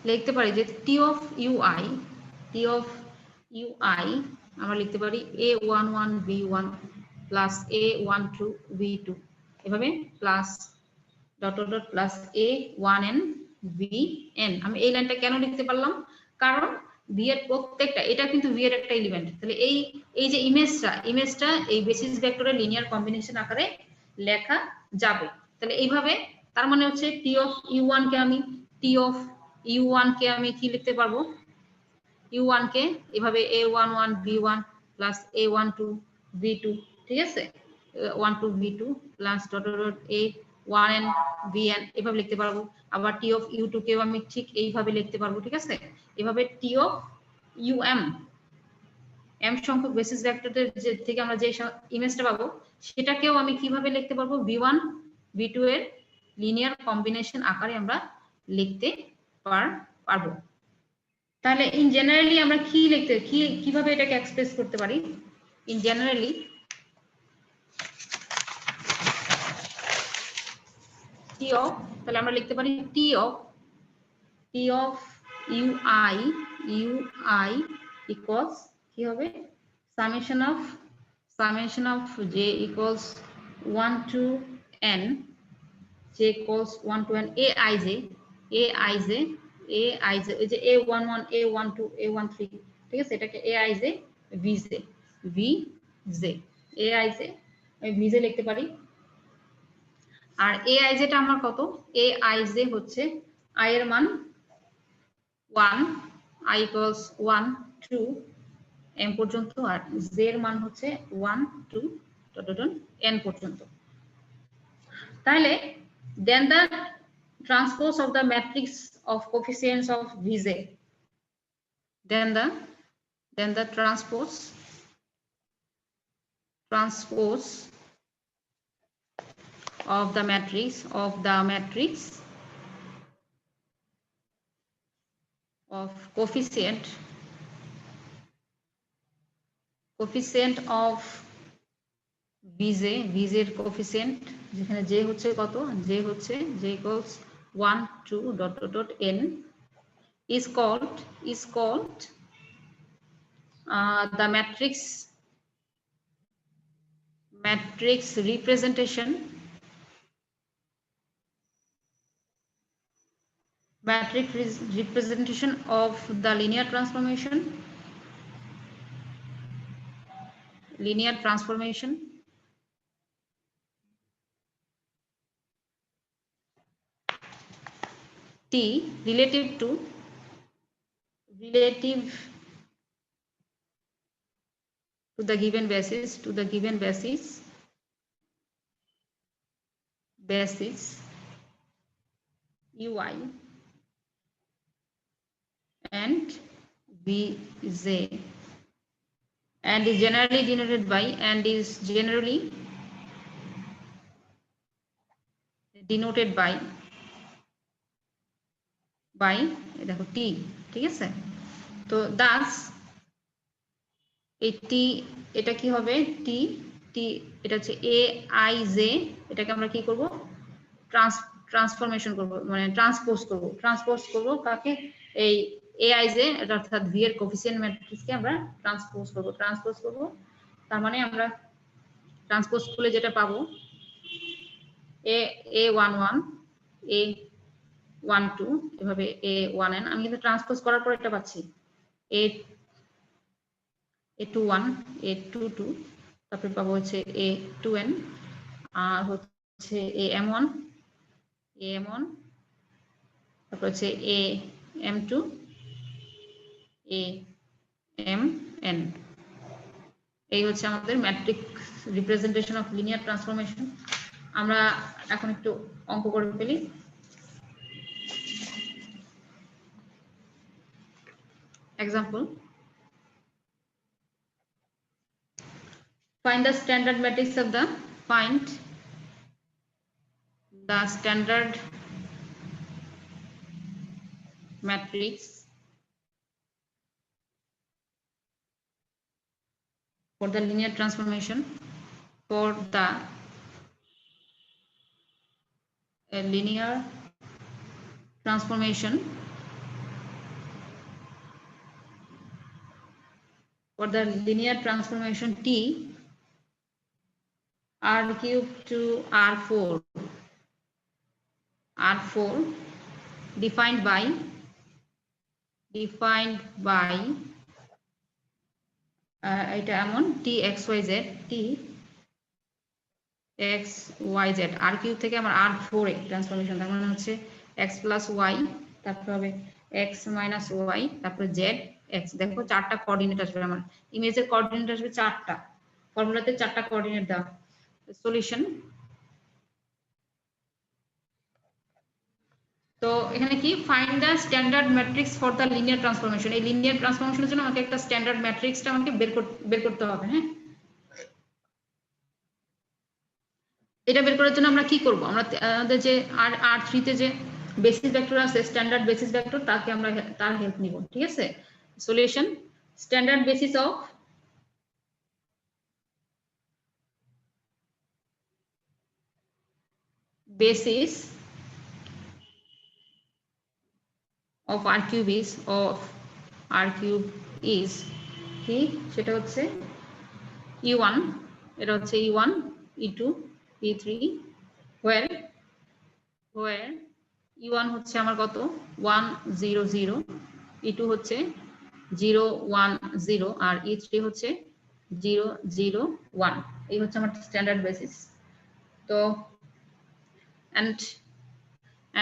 লিখতে পারি যে টি অফ ইউআই আমরা লিখতে পারি a11 v1 plus a12 v2 এভাবে plus dot dot plus a1n vn। আমি এই লাইনটা কেন লিখতে পারলাম? কারণ ভি এর প্রত্যেকটা, এটা কিন্তু ভি এর একটা এলিমেন্ট, তাহলে এই যে ইমেজটা এই বেসিস ভেক্টরের লিনিয়ার কম্বিনেশন আকারে লেখা যাবে। তাহলে এইভাবে তার মানে হচ্ছে টি অফ ইউ1 কে আমি কি লিখতে পারবো? u1 কে এভাবে a11 v1 plus a12 v2, ঠিক আছে? 12 v2 plus dot dot a1n vn এভাবে লিখতে পারবো। আবার টি অফ u2 কেও আমি ঠিক এইভাবে লিখতে পারবো, ঠিক আছে? এভাবে টি অফ m সংখ্যক বেসিস ভেক্টরদের থেকে আমরা যে ইমেজটা পাবো সেটাকেও আমি কিভাবে লিখতে পারবো? v1 v2 এর লিনিয়ার কম্বিনেশন আকারে আমরা লিখতে পারবো। তাহলে ইন জেনারেলি আমরা কিভাবে এটাকে এক্সপ্রেস করতে পারি? ইন জেনারেলি টি অফ, তাহলে আমরা লিখতে পারি টি অফ ইউআই ইকুয়ালস কি হবে? summation of j equals 1 to n, j equals 1 to n aij এই যে a11 a12 a13, ঠিক আছে? এটাকে aij vj aij আমি vj লিখতে পারি। আর aij টা আমার কত? aij হচ্ছে i এর মান 1, i equals 1 2 m পর্যন্ত, আর j এর মান হচ্ছে 1 2 n পর্যন্ত। তাহলে then the transpose of the matrix of coefficients of vj, then the transpose of the matrix of coefficient of vj এর কোএফিসিয়েন্ট যেখানে j হচ্ছে কত? j equals 1 2 dot n is called the matrix representation of the linear transformation t relative to the given basis ui and vj and is generally denoted by দেখো t, ঠিক আছে? তো দাস এই t এটা কি হবে? t এটা হচ্ছে aij, এটাকে আমরা কি করব? ট্রান্সফরমেশন করব, মানে ট্রান্সপোজ করব কাকে? এই aij অর্থাৎ v এর কোএফিসিয়েন্ট ম্যাট্রিক্সকে আমরা ট্রান্সপোজ করব। তার মানে আমরা ট্রান্সপোজ করলে যেটা পাবো a11 a12 এভাবে a1n, আমি কিন্তু ট্রান্সপোজ করার পর এটা পাচ্ছি a21 a22, তারপরে পাবো হচ্ছে a2n, আর হচ্ছে am1 তারপর হচ্ছে am2 amn। এই হচ্ছে আমাদের matrix representation of linear transformation. আমরা এখন একটু অঙ্ক করে ফেলি। Example, find the standard matrix of the standard matrix for the linear transformation for the linear transformation for the linear transformation t r cube to r4 defined by এটা এমন t x y z t x y z r cube থেকে আমার r4 এ transformation, তার মানে হচ্ছে x plus y, তারপর হবে x minus y, তারপর z x। দেখো চারটা কোঅর্ডিনেট আসবে, আমার ইমেজের কোঅর্ডিনেট আসবে চারটা, ফর্মুলাতে চারটা কোঅর্ডিনেট দাও। সলিউশন, তো এখানে কি find the standard matrix for the linear transformation, এই লিনিয়ার ট্রান্সফরমেশনের জন্য আমাকে একটা স্ট্যান্ডার্ড ম্যাট্রিক্সটা আমাকে বের করতে হবে। হ্যাঁ, এটা বের করার জন্য আমরা কি করব, আমরা আমাদের যে R3 তে যে বেসিস ভেক্টর আছে, স্ট্যান্ডার্ড বেসিস ভেক্টর, তাকে আমরা তার হেল্প নিব। ঠিক আছে, solution, standard basis of R cube is কি, সেটা হচ্ছে E1, এটা হচ্ছে E1 E2 E3 where E1 হচ্ছে আমার কত 1 0 0, E2 হচ্ছে 0 1 0 আর E3 হচ্ছে 0 0 1। এই হচ্ছে আমার স্ট্যান্ডার্ড বেসিস। তো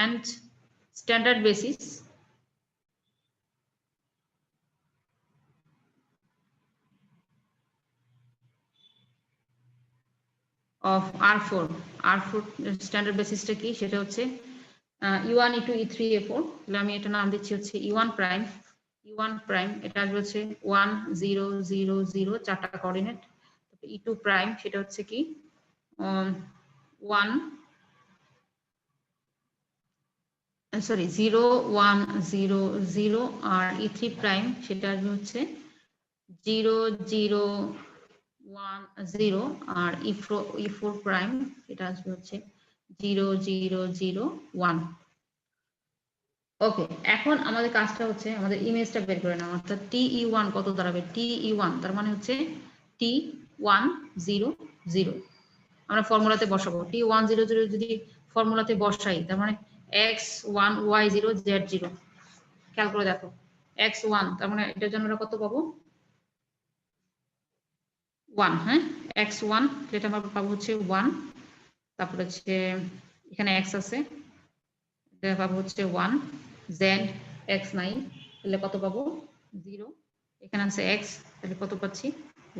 and standard basis of R4 standard বেসিসটা কি, সেটা হচ্ছে E1 E2 E3 E4, তাহলে আমি এটা নাম দিচ্ছি হচ্ছে E1 প্রাইম, এটা আসবে হচ্ছে 1 0 0 0, চারটা কোঅর্ডিনেট। E2 প্রাইম সেটা হচ্ছে কি 0 1 0 0, আর E3 প্রাইম সেটা আসবে হচ্ছে 0 0 1 0, আর E4 প্রাইম এটা আসবে হচ্ছে 0 0 0 1। ওকে, এখন আমাদের কাজটা হচ্ছে আমাদের ইমেজটা বের করে নেওয়া, অর্থাৎ TE1 কত দাঁড়াবে, TE1 তার মানে হচ্ছে T1 0 0, আমরা ফর্মুলাতে বসাবো। T1 0 0 যদি ফর্মুলাতে বসাই, তার মানে x1 y0 z0, খেয়াল করে দেখো x1, তার মানে এটার জন্য আমরা কত পাবো 1। হ্যাঁ, x1 এটা আমরা পাবো হচ্ছে 1, তারপর হচ্ছে এখানে x আছে, এটা পাবো হচ্ছে 1, z x নাই, তাহলে কত পাবো 0, এখানে আছে x, তাহলে কত পাচ্ছি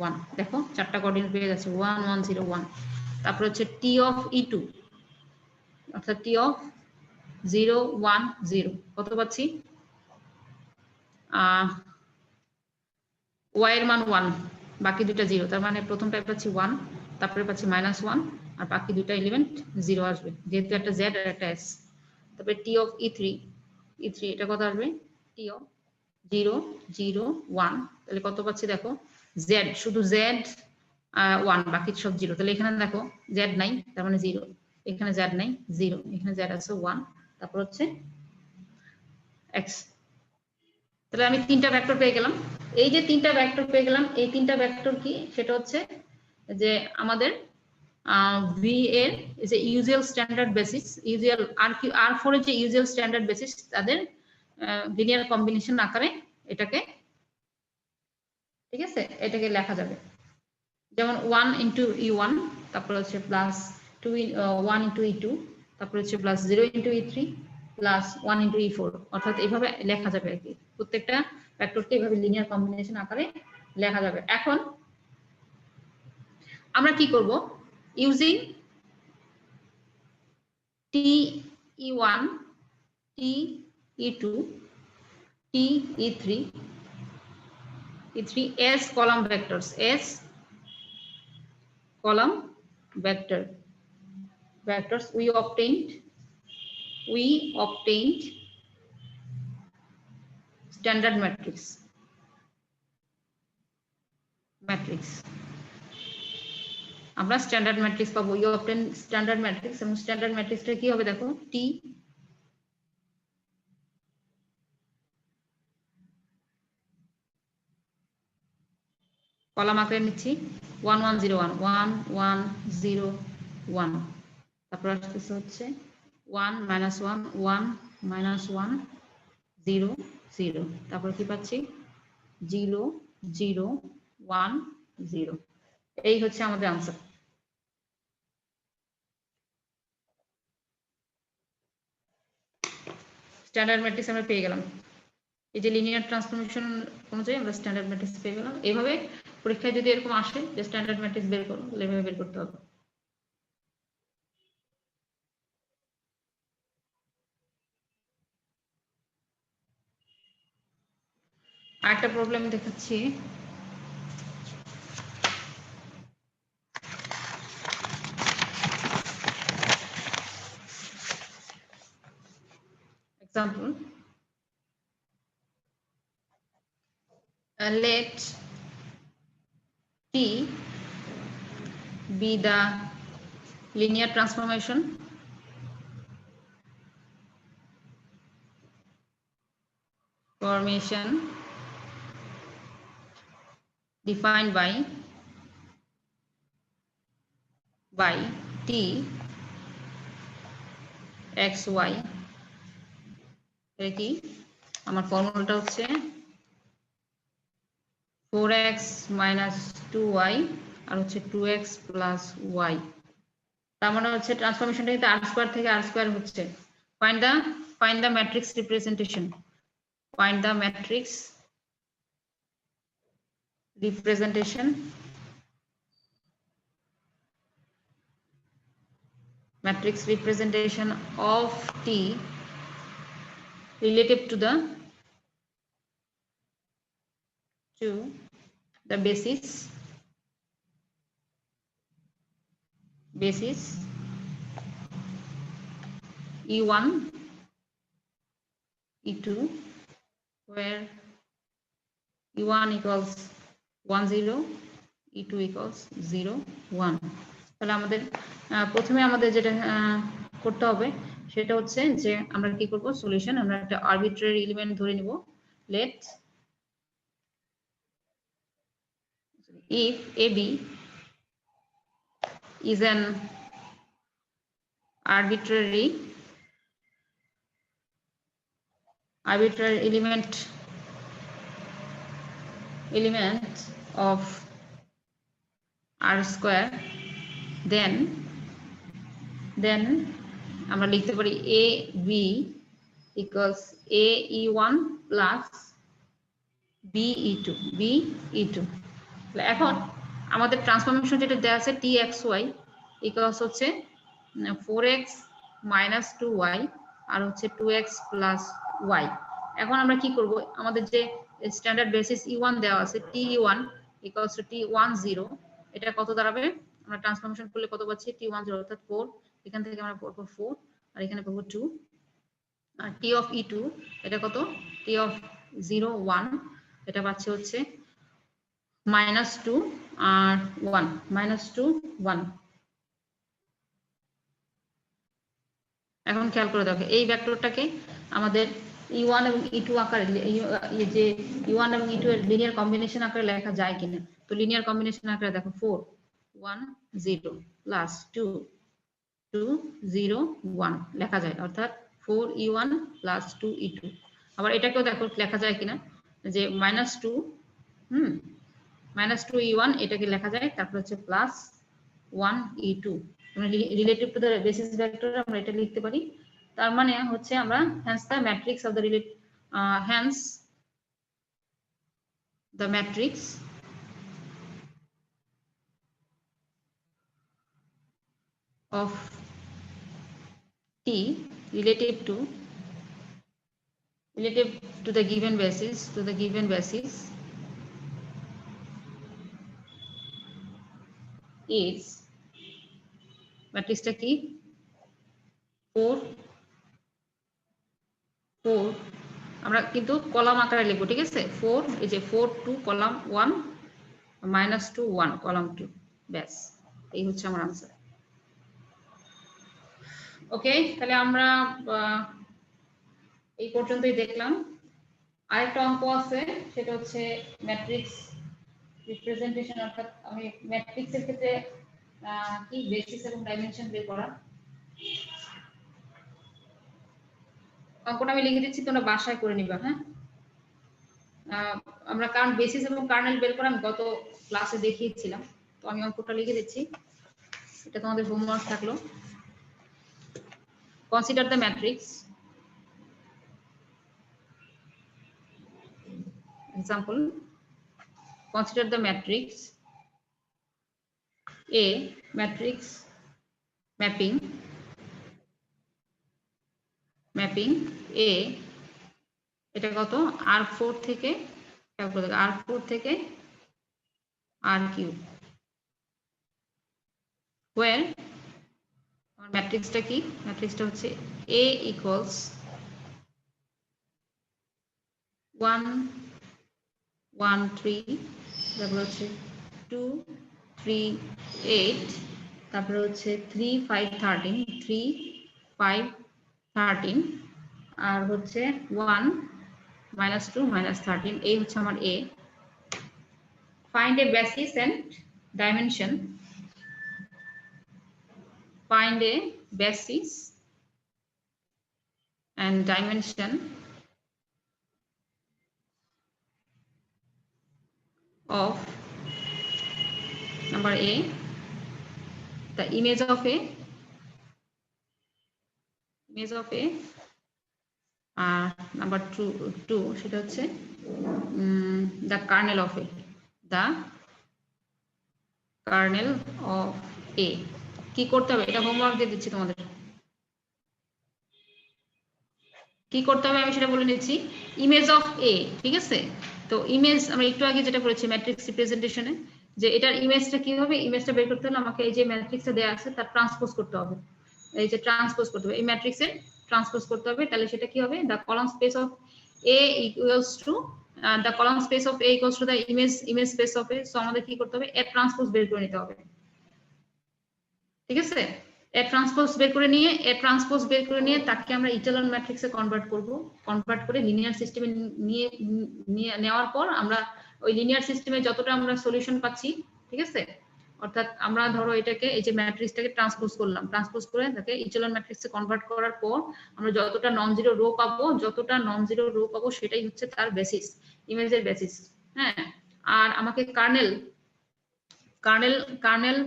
1। দেখো চারটা কোঅর্ডিনেট পেয়ে যাচ্ছে 1 1 0 1। তারপর হচ্ছে t of E2, অর্থাৎ t of 0 1 0, কত পাচ্ছি y এর মান 1, বাকি দুটো 0, তার মানে প্রথমটায় পাচ্ছি 1, তারপরে পাচ্ছি -1, আর বাকি দুটো এলিমেন্ট 0 আসবে, যেহেতু একটা z আর একটা s। তারপরে t of E3 এটা কত আসবে t of 0 0 1, তাহলে কত পাচ্ছি দেখো z, শুধু z 1, বাকি সব 0, তাহলে এখানে দেখো z নাই, তার মানে 0, এখানে z নাই 0, এখানে z আছে 1, তারপর হচ্ছে x। তাহলে আমি তিনটা ভেক্টর পেয়ে গেলাম। এই যে তিনটা ভেক্টর পেয়ে গেলাম, এই তিনটা ভেক্টর কি, সেটা হচ্ছে যে আমাদের ভি এর যে usual standard basis, usual R4 এর যে ইউজুয়াল স্ট্যান্ডার্ড বেসিস, তাদের লিনিয়ার কম্বিনেশন আকারে এটাকে, ঠিক আছে, এটাকে লেখা যাবে। যেমন 1 ইন্টু E1, তারপর হচ্ছে প্লাস 1 ইন্টু E2, তারপর হচ্ছে plus 0 into E3 plus 1 into E4, অর্থাৎ এইভাবে লেখা যাবে আর কি, প্রত্যেকটা ভেক্টরকে এইভাবে লিনিয়ার কম্বিনেশন আকারে লেখা যাবে। এখন আমরা কি করব, using T E1, T E2, T E3, E3 as column vectors, as column vectors. We obtained standard matrix. আমরা স্ট্যান্ডার্ড ম্যাট্রিক্স পাবো, ইউ অবটেন স্ট্যান্ডার্ড ম্যাট্রিক্স, এবং স্ট্যান্ডার্ড ম্যাট্রিক্সটা কি হবে দেখো, টি কলাম আকারে নিচ্ছি 1 1 0 1 1 1 0 1, তারপর আসতেছে হচ্ছে 1 -1 1 -1 0 0, তারপর কি পাচ্ছি 0 0 1 0। এই হচ্ছে আমাদের আনসার। স্ট্যান্ডার্ড ম্যাট্রিক্স আমরা পেয়ে গেলাম, এই যে লিনিয়ার ট্রান্সফরমেশন অনুযায়ী আমরা স্ট্যান্ডার্ড ম্যাট্রিক্স পেয়ে গেলাম। এইভাবে পরীক্ষায় যদি এরকম আসে যে স্ট্যান্ডার্ড ম্যাট্রিক্স বের করো, এভাবে বের করতে হবে। আরেকটা প্রবলেম দেখাচ্ছি, example, let T be the linear transformation defined by T x y। এটা কি আমার ফর্মুলাটা হচ্ছে 4x - 2y আর হচ্ছে 2x + y। তার মানে হচ্ছে ট্রান্সফরমেশনটা কিন্তু r স্কয়ার থেকে r স্কয়ার হচ্ছে। find the matrix representation, find the matrix representation of T relative to the basis E1 E2, where E1 equals 1 0, E2 equals 0 1। তাহলে আমাদের প্রথমে আমাদের যেটা করতে হবে সেটা হচ্ছে যে আমরা কি করব, সলিউশন, আমরা একটা আরবিট্রারি এলিমেন্ট ধরে নিব। Let if AB is an arbitrary element of R square, then আমরা লিখতে পারি AB equals AE1 plus BE2। এখন আমাদের ট্রান্সফরমেশন যেটা দেওয়া আছে TXY equals হচ্ছে 4x - 2y আর হচ্ছে 2x + y। এখন আমরা কি করব, আমাদের যে স্ট্যান্ডার্ড বেসিস E1 দেওয়া আছে TE1 equals to T10, এটা কত দাঁড়াবে, আমরা ট্রান্সফরমেশন করলে কত পাচ্ছি, T10 অর্থাৎ 4, এখান থেকে আমরা পাবো 4 আর এখানে পাবো 2, আর T of E2 এটা কত, T of 0 1, এটা পাচ্ছে হচ্ছে -2 আর 1 -2 1। এখন খেয়াল করে দেখো এই ভেক্টরটাকে আমাদের E1 এবং E2 আকারে, যে E1 এবং E2 এর লিনিয়ার কম্বিনেশন আকারে লেখা যায় কিনা। তো লিনিয়ার কম্বিনেশন আকারে দেখো 4 1 0 প্লাস 2 2 0 1 লেখা যায়, অর্থাৎ 4E1 প্লাস 2E2। আবার এটাকেও দেখো লেখা যায় কিনা, যে -2 -2E1 এটাকে লেখা যায়, তারপর হচ্ছে plus 1E2, relative to the basis vector আমরা এটা লিখতে পারি। তার মানে হচ্ছে আমরা hence the matrix of the matrix of T relative to the given basis is ম্যাট্রিক্সটা কি 4 আমরা কিন্তু কলাম আকারে লিখব ঠিক আছে 4 এই যে 4 2 কলাম 1 -2 1 কলাম 2 ব্যাস এই হচ্ছে আমার आंसर ওকে তাহলে আমরা এই পর্যন্তই দেখলাম আরেকটা অঙ্ক আছে সেটা হচ্ছে ম্যাট্রিক্স রিপ্রেজেন্টেশন অর্থাৎ আমি ম্যাট্রিক্সের ক্ষেত্রে কি বেসিস এবং ডাইমেনশন বের করা অঙ্কটা আমি লিখে দিচ্ছি তোমরা বাসায় করে নিবা হ্যাঁ আমরা কারণ বেসিস এবং কার্নেল বের করা আমি গত ক্লাসে দেখিয়েছিলাম তো আমি অঙ্কটা লিখে দিচ্ছি এটা তোমাদের হোমওয়ার্ক থাকলো consider the matrix example consider the matrix A matrix mapping A এটা কত R4 থেকে R4 থেকে R3 where আমার ম্যাট্রিক্সটা কি ম্যাট্রিক্সটা হচ্ছে A equals 1 1 3 তারপর হচ্ছে 2 3 8 তারপর হচ্ছে 3 5 13 3 5 13 আর হচ্ছে 1 -2 -13 এই হচ্ছে আমার A find a basis and dimension find a basis and dimension of number A the image of A number 2 সেটা হচ্ছে the kernel of A কি করতে হবে এটা হোমওয়ার্ক দিয়ে দিচ্ছি তোমাদের কি করতে হবে আমি সেটা বলে নিচ্ছি ইমেজ অফ A ঠিক আছে তো ইমেজ আমরা একটু আগে যেটা করেছি ম্যাট্রিক্স রিপ্রেজেন্টেশনে যে এটার ইমেজটা কি হবে ইমেজটা বের করতে হলে আমাকে এই যে ম্যাট্রিক্সটা দেয়া আছে তার ট্রান্সপোজ করতে হবে এই যে ট্রান্সপোজ করতে হবে এই ম্যাট্রিক্সের ট্রান্সপোজ করতে হবে তাহলে সেটা কি হবে the column space of A equals to the column space of A equals to the image space of A so আমাদের কি করতে হবে A ট্রান্সপোজ বের করে নিতে হবে ঠিক আছে A ট্রান্সপোজ বের করে নিয়ে তাকে আমরা ইটালন ম্যাট্রিক্সে কনভার্ট করে লিনিয়ার সিস্টেমে নিয়ে নেওয়ার পর আমরা ওই লিনিয়ার সিস্টেমে যতটা আমরা সলিউশন পাচ্ছি ঠিক আছে অর্থাৎ আমরা ধরো এটাকে এই যে ম্যাট্রিক্সটাকে ট্রান্সপোজ করে তাকে ইটালন ম্যাট্রিক্সে কনভার্ট করার পর আমরা যতটা নন জিরো রো পাবো সেটাই হচ্ছে তার বেসিস ইমেজের বেসিস হ্যাঁ আর আমাকে কার্নেল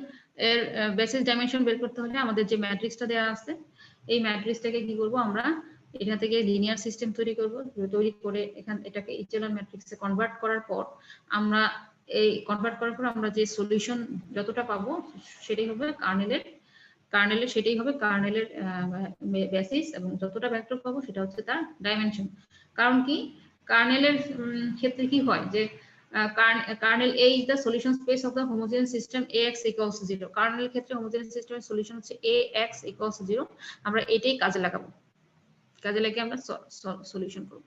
এর বেসিস ডাইমেনশন বের করতে হলে আমাদের যে ম্যাট্রিক্সটা দেওয়া আছে এই ম্যাট্রিক্সটাকে কি করব আমরা এখান থেকে লিনিয়ার সিস্টেম তৈরি করে এটাকে ইটালন ম্যাট্রিক্সে কনভার্ট করার পর আমরা যে সলিউশন যতটা পাবো সেটাই হবে কার্নেলের বেসিস এবং যতটা ভেক্টর পাবো সেটা হচ্ছে তার ডাইমেনশন কারণ কি কার্নেলের ক্ষেত্রে কি হয় যে kernel A is the solution space of the homogeneous system AX equals 0 kernel ক্ষেত্রে homogeneous system এর সলিউশন হচ্ছে AX equals 0 আমরা এটাই কাজে লাগাবো আমরা সলিউশন করব